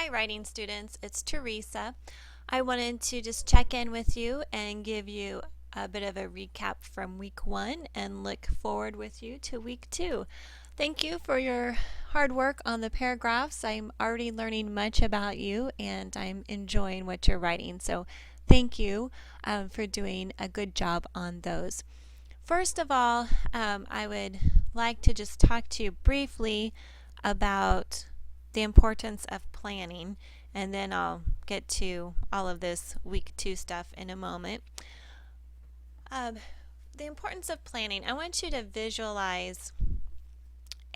Hi, writing students. It's Teresa. I wanted to just check in with you and give you a bit of a recap from week 1 and look forward with you to week 2. Thank you for your hard work on the paragraphs. I'm already learning much about you and I'm enjoying what you're writing. So thank you for doing a good job on those. First of all, I would like to just talk to you briefly about the importance of planning, and then I'll get to all of this week 2 stuff in a moment. Um, the importance of planning. I want you to visualize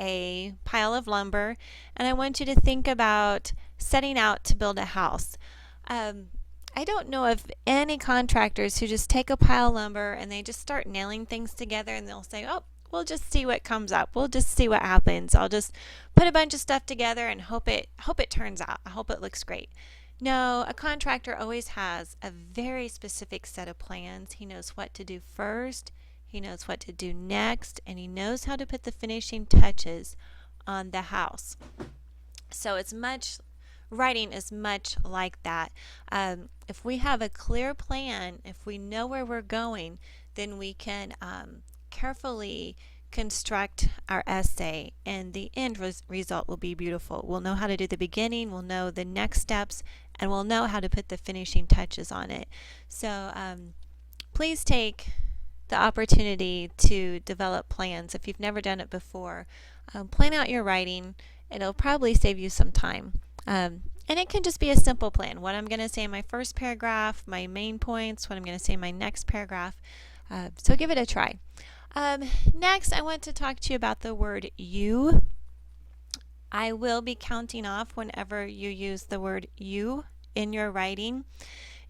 a pile of lumber, and I want you to think about setting out to build a house. I don't know of any contractors who just take a pile of lumber and they just start nailing things together and they'll say, oh, we'll just see what comes up. We'll just see what happens. I'll just put a bunch of stuff together and hope it turns out. I hope it looks great. No, a contractor always has a very specific set of plans. He knows what to do first, he knows what to do next, and he knows how to put the finishing touches on the house. So writing is much like that. If we have a clear plan, if we know where we're going, then we can carefully construct our essay, and the end result will be beautiful. We'll know how to do the beginning, we'll know the next steps, and we'll know how to put the finishing touches on it. So please take the opportunity to develop plans. If you've never done it before, plan out your writing. It'll probably save you some time. And it can just be a simple plan. What I'm going to say in my first paragraph, my main points, what I'm going to say in my next paragraph. So give it a try. Next, I want to talk to you about the word you. I will be counting off whenever you use the word you in your writing.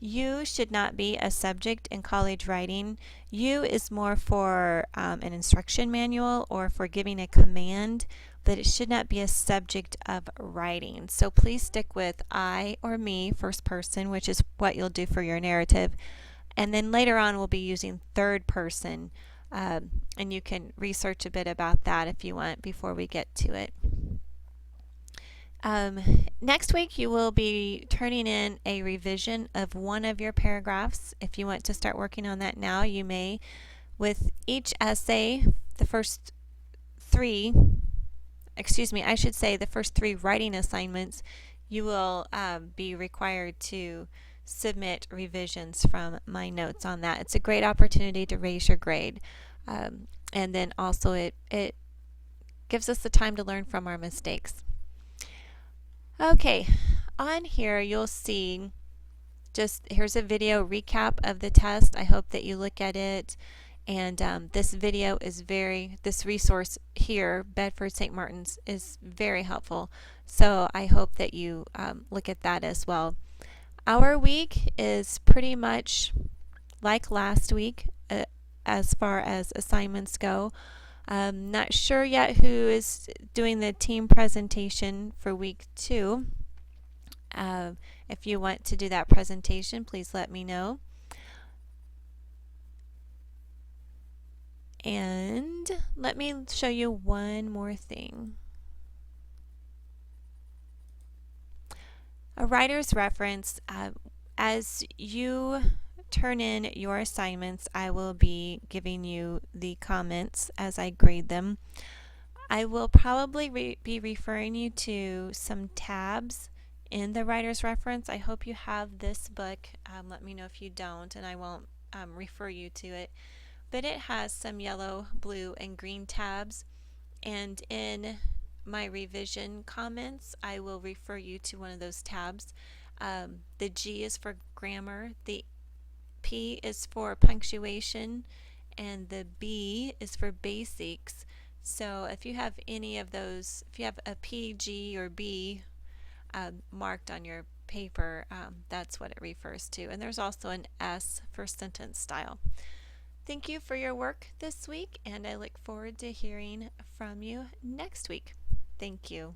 You should not be a subject in college writing. You is more for an instruction manual or for giving a command, but it should not be a subject of writing. So please stick with I or me, first person, which is what you'll do for your narrative. And then later on we'll be using third person, and you can research a bit about that if you want before we get to it. Next week you will be turning in a revision of one of your paragraphs. If you want to start working on that now, you may. With each essay, the first three writing assignments, you will be required to submit revisions from my notes on that. It's a great opportunity to raise your grade. And then also it gives us the time to learn from our mistakes. Okay, on here you'll see here's a video recap of the test. I hope that you look at it. And this resource here, Bedford St. Martin's, is very helpful. So I hope that you look at that as well. Our week is pretty much like last week as far as assignments go. Not sure yet who is doing the team presentation for week 2. If you want to do that presentation, please let me know. And let me show you one more thing. A writer's reference. As you turn in your assignments, I will be giving you the comments as I grade them. I will probably be referring you to some tabs in the writer's reference. I hope you have this book. Let me know if you don't, and I won't refer you to it. But it has some yellow, blue, and green tabs, and in my revision comments I will refer you to one of those tabs. The G is for grammar, the P is for punctuation, and the B is for basics. So if you have any of those, if you have a P, G, or B marked on your paper, that's what it refers to. And there's also an S for sentence style. Thank you for your work this week, and I look forward to hearing from you next week. Thank you.